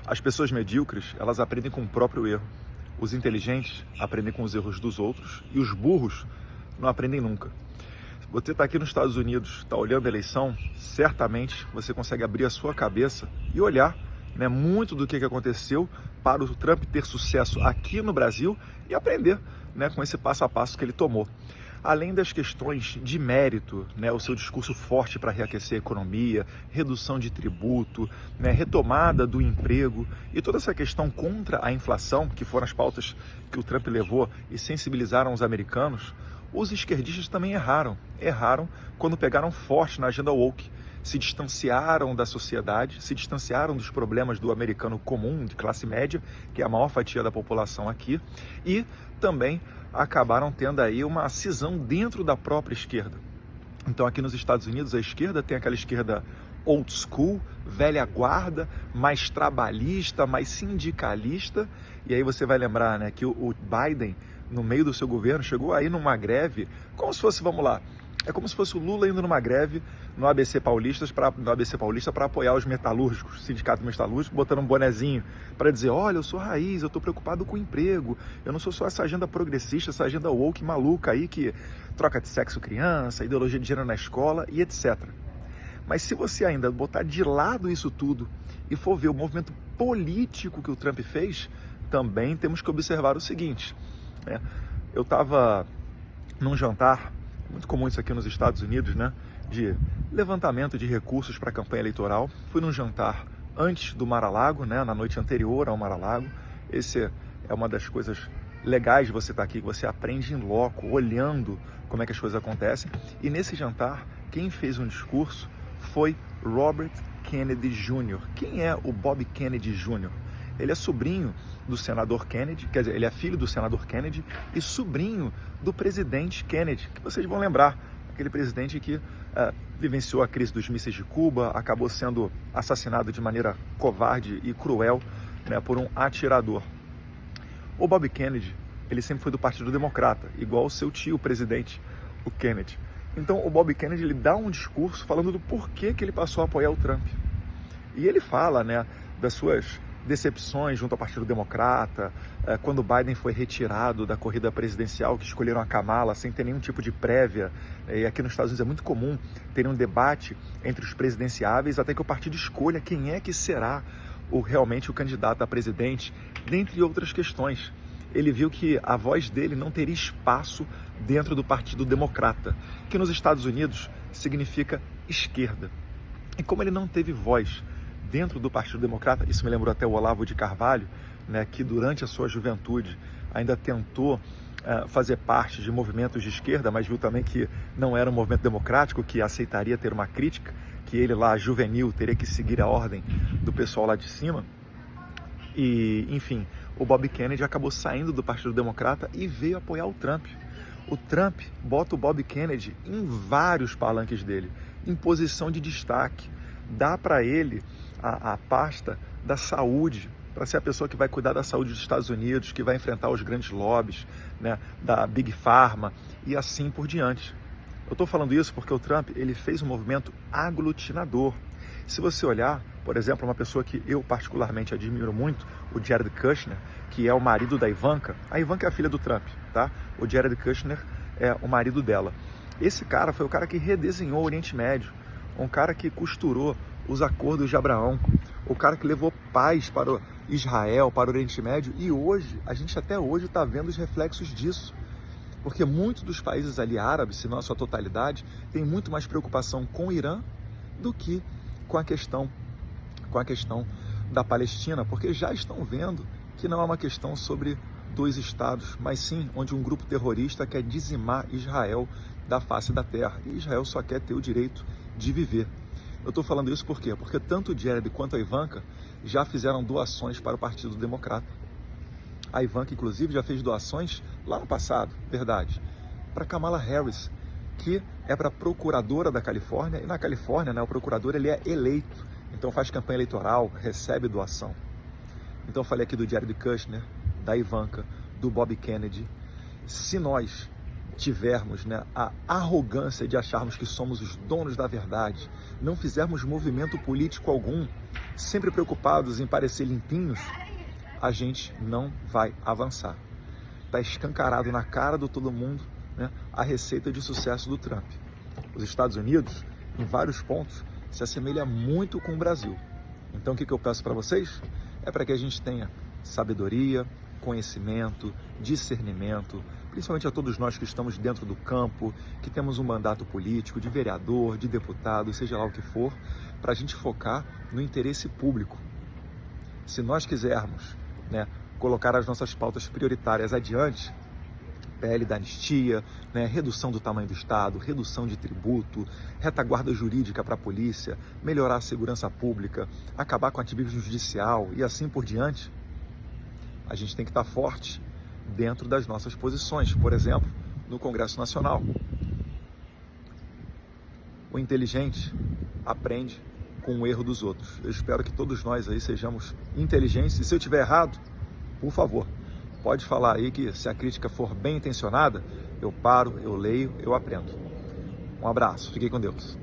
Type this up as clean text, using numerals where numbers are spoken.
As pessoas medíocres, elas aprendem com o próprio erro. Os inteligentes aprendem com os erros dos outros e os burros não aprendem nunca. Você está aqui nos Estados Unidos, está olhando a eleição, certamente você consegue abrir a sua cabeça e olhar, né, muito do que aconteceu para o Trump ter sucesso aqui no Brasil e aprender, né, com esse passo a passo que ele tomou. Além das questões de mérito, né, o seu discurso forte para reaquecer a economia, redução de tributo, né, retomada do emprego e toda essa questão contra a inflação, que foram as pautas que o Trump levou e sensibilizaram os americanos, os esquerdistas também erraram. Erraram quando pegaram forte na agenda woke, se distanciaram da sociedade, se distanciaram dos problemas do americano comum, de classe média, que é a maior fatia da população aqui, e também acabaram tendo aí uma cisão dentro da própria esquerda. Então aqui nos Estados Unidos a esquerda tem aquela esquerda old school, velha guarda, mais trabalhista, mais sindicalista, e aí você vai lembrar, né, que o Biden, no meio do seu governo, chegou aí numa greve, como se fosse, vamos lá, é como se fosse o Lula indo numa greve no ABC Paulista para apoiar os metalúrgicos, sindicato metalúrgico, botando um bonezinho para dizer, olha, eu sou raiz, eu estou preocupado com o emprego, eu não sou só essa agenda progressista, essa agenda woke maluca aí que troca de sexo criança, ideologia de gênero na escola e etc. Mas se você ainda botar de lado isso tudo e for ver o movimento político que o Trump fez, também temos que observar o seguinte, né? Eu estava num jantar, muito comum isso aqui nos Estados Unidos, né, de levantamento de recursos para a campanha eleitoral. Fui num jantar antes do Mar-a-Lago, né, na noite anterior ao Mar-a-Lago. Esse é uma das coisas legais de você estar aqui, que você aprende em loco, olhando como é que as coisas acontecem. E nesse jantar, quem fez um discurso foi Robert Kennedy Jr. Quem é o Bob Kennedy Jr.? Ele é sobrinho do senador Kennedy, quer dizer, ele é filho do senador Kennedy e sobrinho do presidente Kennedy, que vocês vão lembrar, aquele presidente que vivenciou a crise dos mísseis de Cuba, acabou sendo assassinado de maneira covarde e cruel, né, por um atirador. O Bob Kennedy, ele sempre foi do Partido Democrata, igual o seu tio, o presidente, o Kennedy. Então o Bob Kennedy, ele dá um discurso falando do porquê que ele passou a apoiar o Trump. E ele fala, né, das suas decepções junto ao Partido Democrata, quando o Biden foi retirado da corrida presidencial, que escolheram a Kamala sem ter nenhum tipo de prévia, e aqui nos Estados Unidos é muito comum ter um debate entre os presidenciáveis até que o partido escolha quem é que será realmente o candidato a presidente, dentre outras questões. Ele viu que a voz dele não teria espaço dentro do Partido Democrata, que nos Estados Unidos significa esquerda. E como ele não teve voz dentro do Partido Democrata, isso me lembrou até o Olavo de Carvalho, né, que durante a sua juventude ainda tentou fazer parte de movimentos de esquerda, mas viu também que não era um movimento democrático, que aceitaria ter uma crítica, que ele lá, juvenil, teria que seguir a ordem do pessoal lá de cima. E, enfim, o Bob Kennedy acabou saindo do Partido Democrata e veio apoiar o Trump. O Trump bota o Bob Kennedy em vários palanques dele, em posição de destaque. Dá para ele a pasta da saúde, para ser a pessoa que vai cuidar da saúde dos Estados Unidos, que vai enfrentar os grandes lobbies, né, da Big Pharma e assim por diante. Eu estou falando isso porque o Trump, ele fez um movimento aglutinador. Se você olhar, por exemplo, uma pessoa que eu particularmente admiro muito, o Jared Kushner, que é o marido da Ivanka. A Ivanka é a filha do Trump, tá? O Jared Kushner é o marido dela. Esse cara foi o cara que redesenhou o Oriente Médio, um cara que costurou os acordos de Abraão, o cara que levou paz para Israel, para o Oriente Médio, e hoje, a gente até hoje está vendo os reflexos disso, porque muitos dos países ali árabes, se não a sua totalidade, têm muito mais preocupação com o Irã do que com a questão da Palestina, porque já estão vendo que não é uma questão sobre dois estados, mas sim onde um grupo terrorista quer dizimar Israel da face da terra, e Israel só quer ter o direito de viver. Eu estou falando isso por quê? Porque tanto o Jared quanto a Ivanka já fizeram doações para o Partido Democrata. A Ivanka, inclusive, já fez doações lá no passado, verdade, para Kamala Harris, que é para procuradora da Califórnia, e na Califórnia, né, o procurador ele é eleito, então faz campanha eleitoral, recebe doação. Então eu falei aqui do Jared Kushner, da Ivanka, do Bob Kennedy. Se nós tivermos, né, a arrogância de acharmos que somos os donos da verdade, não fizermos movimento político algum, sempre preocupados em parecer limpinhos, a gente não vai avançar. Está escancarado na cara de todo mundo, né, a receita de sucesso do Trump. Os Estados Unidos, em vários pontos, se assemelha muito com o Brasil. Então, o que eu peço para vocês? É para que a gente tenha sabedoria, conhecimento, discernimento, principalmente a todos nós que estamos dentro do campo, que temos um mandato político, de vereador, de deputado, seja lá o que for, para a gente focar no interesse público. Se nós quisermos, né, colocar as nossas pautas prioritárias adiante, PL da anistia, né, redução do tamanho do Estado, redução de tributo, retaguarda jurídica para a polícia, melhorar a segurança pública, acabar com o ativismo judicial e assim por diante, a gente tem que estar forte dentro das nossas posições, por exemplo, no Congresso Nacional. O inteligente aprende com o erro dos outros. Eu espero que todos nós aí sejamos inteligentes, e se eu estiver errado, por favor, pode falar aí que se a crítica for bem intencionada, eu paro, eu leio, eu aprendo. Um abraço, fiquem com Deus.